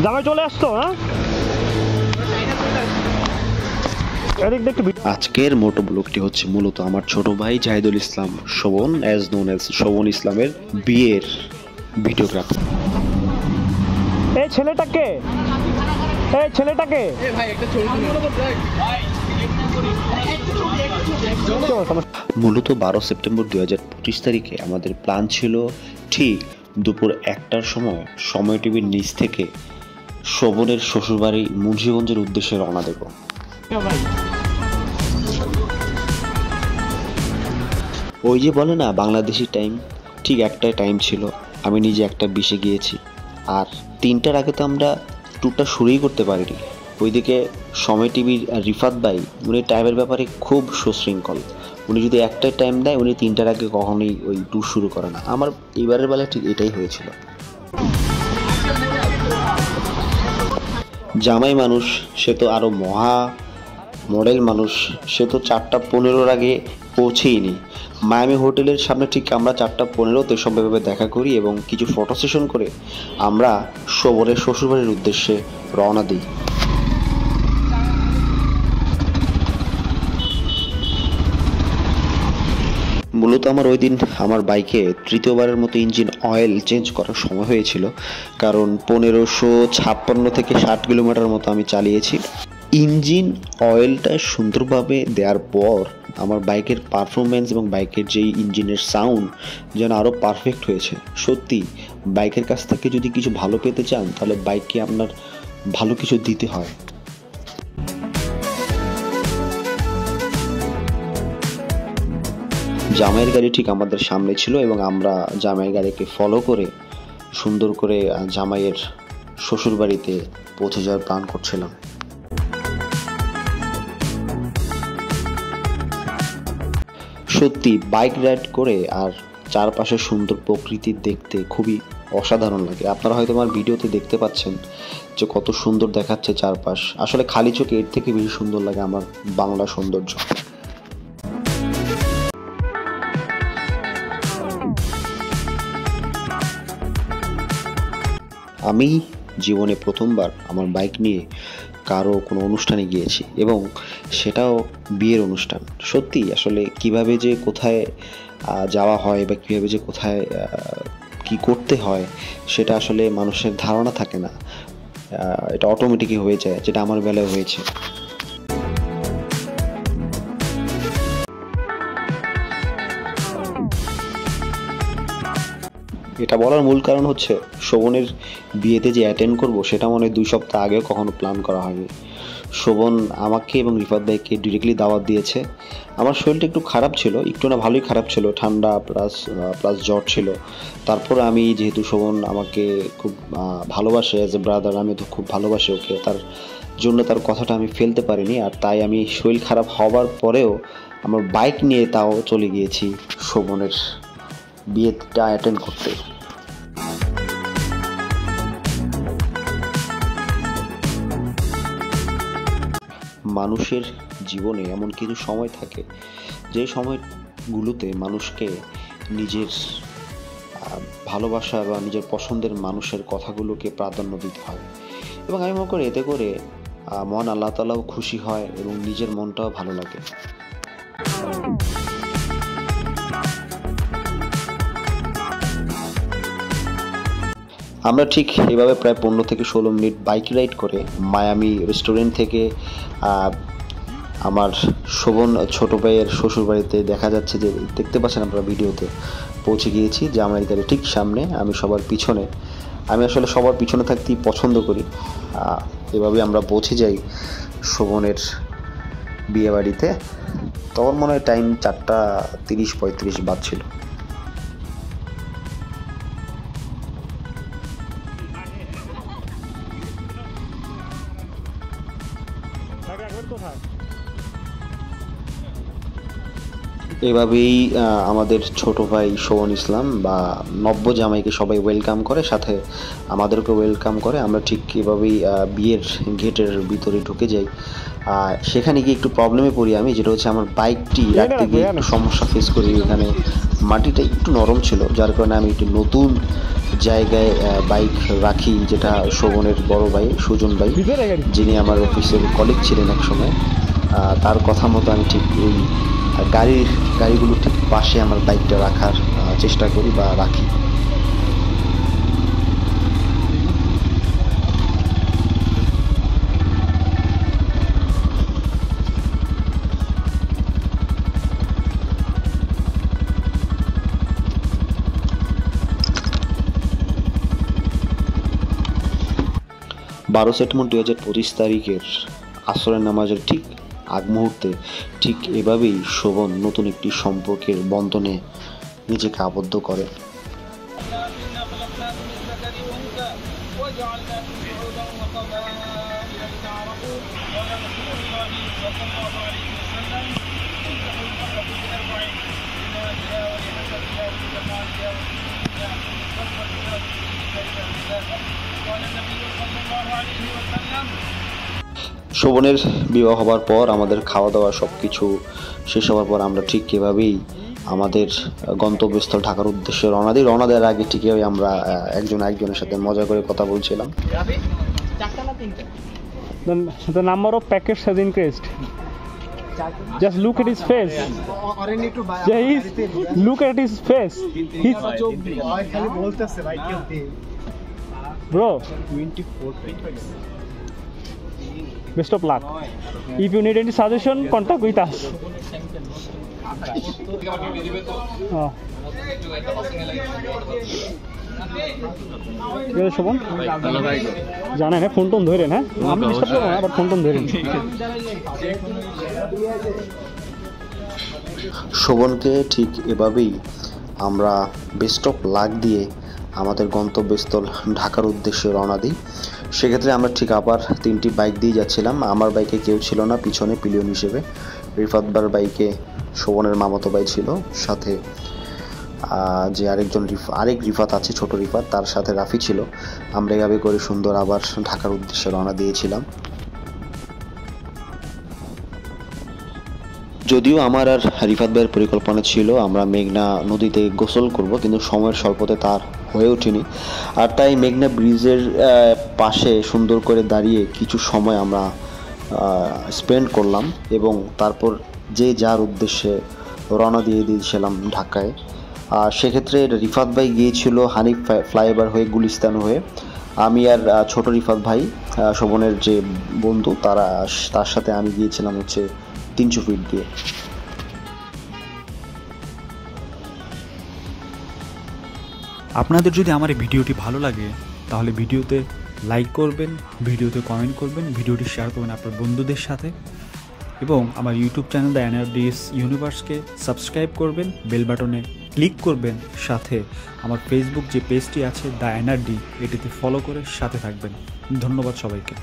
জামাই চলে আসতো। হ্যাঁ, আজকের মোটো ব্লগটি হচ্ছে মূলত আমার ছোট ভাই Jahidul Islam Shovon, as known as Shovon ইসলামের বিয়ের ভিডিওগ্রাফি। এই ছেলেটাকে মূলত 12 সেপ্টেম্বর 2025 তারিখে আমাদের প্ল্যান ছিল ঠিক দুপুর 1টার সময় সময় টিভির নিচ থেকে শোভনের শ্বশুরবাড়ি মুন্সিগঞ্জের উদ্দেশ্যে রওনা দেব। ওই যে বলে না বাংলাদেশি টাইম, ঠিক একটাই টাইম ছিল। আমি নিজে 1:20 গিয়েছি, আর 3টার আগে তো আমরা ট্যুরটা শুরুই করতে পারিনি। ওইদিকে সময় টিভির রিফাত ভাই, উনি টাইমের ব্যাপারে খুব সুশৃঙ্খল। উনি যদি একটাই টাইম দেয়, উনি 3টার আগে কখনোই ওই ট্যুর শুরু করে না। আমার এবারের বেলায় ঠিক এটাই হয়েছিল। জামাই মানুষ, সে তো আরও মহা মডেল মানুষ, সে তো 4:15 আগে পৌঁছেইনি। মায়ামি হোটেলের সামনে ঠিক আমরা 4:15-তে সবাইভাবে দেখা করি এবং কিছু ফটো সেশন করে আমরা শোভনের শ্বশুরবাড়ির উদ্দেশ্যে রওনা দিই। মূলত আমার ওই দিন আমার বাইকে তৃতীয়বারের মতো ইঞ্জিন অয়েল চেঞ্জ করার সময় হয়েছিল, কারণ 1556 থেকে 60 কিলোমিটার মতো আমি চালিয়েছি। ইঞ্জিন অয়েলটা সুন্দরভাবে দেওয়ার পর আমার বাইকের পারফরমেন্স এবং বাইকের যেই ইঞ্জিনের সাউন্ড যেন আরও পারফেক্ট হয়েছে। সত্যি বাইকের কাছ থেকে যদি কিছু ভালো পেতে চান, তাহলে বাইককে আপনার ভালো কিছু দিতে হয়। জামাইয়ের গাড়ি ঠিক আমাদের সামনে ছিল এবং আমরা জামাইয়ের গাড়িকে ফলো করে সুন্দর করে জামাইয়ের শ্বশুরবাড়িতে পৌঁছে যাওয়ার প্ল্যান করছিলাম। সত্যি বাইক রাইড করে আর চারপাশে সুন্দর প্রকৃতি দেখতে খুবই অসাধারণ লাগে। আপনারা হয়তো আমার ভিডিওতে দেখতে পাচ্ছেন যে কত সুন্দর দেখাচ্ছে চারপাশ। আসলে খালি চোখে এর থেকে বেশি সুন্দর লাগে আমার বাংলা সৌন্দর্য। আমি জীবনে প্রথমবার আমার বাইক নিয়ে কারো কোনো অনুষ্ঠানে গিয়েছি, এবং সেটাও বিয়ের অনুষ্ঠান। সত্যি আসলে কিভাবে যে কোথায় যাওয়া হয় বা কিভাবে যে কোথায় কি করতে হয়, সেটা আসলে মানুষের ধারণা থাকে না। এটা অটোমেটিকই হয়ে যায়, যেটা আমার বেলায় হয়েছে। এটা বলার মূল কারণ হচ্ছে শোভনের বিয়েতে যে অ্যাটেন্ড করব, সেটা মনে হয় 2 সপ্তাহ আগেও কখনো প্ল্যান করা হয়নি। শোভন আমাকে এবং রিফাত ভাইকে ডিরেক্টলি দাওয়াত দিয়েছে। আমার শরীরটা একটু খারাপ ছিল, একটু না ভালোই খারাপ ছিল, ঠান্ডা প্লাস জ্বর ছিল। তারপর আমি যেহেতু শোভন আমাকে খুব ভালোবাসে, অ্যাজ এ ব্রাদার, আমি তো খুব ভালোবাসি ওকে, তার জন্য তার কথাটা আমি ফেলতে পারিনি। আর তাই আমি শরীর খারাপ হওয়ার পরেও আমার বাইক নিয়ে তাও চলে গিয়েছি শোভনের বিয়েটা অ্যাটেন্ড করতে। মানুষের জীবনে এমন কিছু সময় থাকে যে সময়গুলোতে মানুষকে নিজের ভালোবাসা বা নিজের পছন্দের মানুষের কথাগুলোকে প্রাধান্য দিতে হয়, এবং আমি মনে করি এতে করে মহান আল্লাহ তাআলাও খুশি হয় এবং নিজের মনটাও ভালো লাগে। আমরা ঠিক এভাবে প্রায় 15 থেকে 16 মিনিট বাইক রাইড করে মায়ামি রেস্টুরেন্ট থেকে আমার শোভন ছোট ভাইয়ের শ্বশুরবাড়িতে, দেখা যাচ্ছে যে দেখতে পাচ্ছেন আপনারা ভিডিওতে, পৌঁছে গিয়েছি। জামাইয়ের গাড়ি ঠিক সামনে, আমি সবার পিছনে। আমি আসলে সবার পিছনে থাকতেই পছন্দ করি। এভাবে আমরা পৌঁছে যাই শোভনের বিয়ে বাড়িতে। তখন মনে হয় টাইম 4:30-35 বাজছিল। এভাবেই আমাদের ছোট ভাই শোভন ইসলাম বা নব্য জামাইকে সবাই ওয়েলকাম করে, সাথে আমাদেরকে ওয়েলকাম করে। আমরা ঠিক এভাবেই বিয়ের গেটের ভিতরে ঢুকে যাই। সেখানে গিয়ে একটু প্রবলেমে পড়ি আমি, যেটা হচ্ছে আমার বাইকটি রাখতে গিয়ে একটু সমস্যা ফেস করি। এখানে মাটিটা একটু নরম ছিল, যার কারণে আমি একটু নতুন জায়গায় বাইক রাখি, যেটা শোভনের বড় ভাই সুজন ভাই, যিনি আমার অফিসের কলিগ ছিলেন এক সময়, তার কথা মতো আমি ঠিক এই গাড়িগুলো ঠিক পাশে আমার বাইকটা রাখার চেষ্টা করি বা রাখি। সেপ্টেম্বর 2025 তারিখের আসরের নামাজের ঠিক আগ মুহূর্তে ঠিক এভাবেই শোভন নতুন একটি সম্পর্কের বন্ধনে নিজেকে আবদ্ধ করে। শোভনের বিবাহ হবার পর আমাদের খাওয়া দাওয়া সব কিছু শেষ হওয়ার পর আমরা ঠিক এভাবেই আমাদের গন্তব্যস্থল ঢাকার উদ্দেশ্যে রওনা দেওয়ার আগে ঠিক এভাবে আমরা একজনের সাথে মজা করে কথা বলছিলাম। The number of packets has increased. Just look at his face. Look at his face. Bro, 24 packets. Best of luck. If you need any suggestion, contact with us. Sovan জানেন, হ্যাঁ ফোন টোন ধরেন, হ্যাঁ আমি ডিস্টার্ব করবো না, আবার phone tone ধরেন। শোভনকে ঠিক এভাবেই আমরা বেস্ট অফ লাক দিয়ে আমাদের গন্তব্যস্থল ঢাকার উদ্দেশ্যে রওনা দিই। সেক্ষেত্রে আমরা ঠিক আবার 3টি বাইক দিয়ে যাচ্ছিলাম। আমার বাইকে কেউ ছিল না, পিছনে পিলিয়ন হিসেবে রিফাতবার বাইকে শোভনের মামাতো ভাই ছিল, সাথে যে আরেক রিফাত আছে, ছোট রিফাত, তার সাথে রাফি ছিল। আমরা এভাবে করে সুন্দর আবার ঢাকার উদ্দেশ্যে রওনা দিয়েছিলাম। যদিও আমার আর রিফাত ভাইয়ের পরিকল্পনা ছিল আমরা মেঘনা নদীতে গোসল করব, কিন্তু সময়ের স্বল্পতে তার হয়ে ওঠেনি। আর তাই মেঘনা ব্রিজের পাশে সুন্দর করে দাঁড়িয়ে কিছু সময় আমরা স্পেন্ড করলাম এবং তারপর যে যার উদ্দেশ্যে রওনা দিয়ে দিয়েছিলাম ঢাকায়। সেক্ষেত্রে রিফাত ভাই গিয়েছিল হানিফ ফ্লাইওভার হয়ে গুলিস্তান হয়ে। আমি আর ছোট রিফাত ভাই, শোভনের যে বন্ধু, তার সাথে আমি গিয়েছিলাম হচ্ছে 300 ফিট দিয়ে। আপনাদের যদি আমার এই ভিডিওটি ভালো লাগে তাহলে ভিডিওতে লাইক করবেন, ভিডিওতে কমেন্ট করবেন, ভিডিওটি শেয়ার করবেন আপনার বন্ধুদের সাথে এবং আমার ইউটিউব চ্যানেল দ্য এনআরডিএস ইউনিভার্সকে সাবস্ক্রাইব করবেন, বেল বাটনে ক্লিক করবেন, সাথে আমার ফেসবুক যে পেজটি আছে দ্য এনআরডি, এটিতে ফলো করে সাথে থাকবেন। ধন্যবাদ সবাইকে।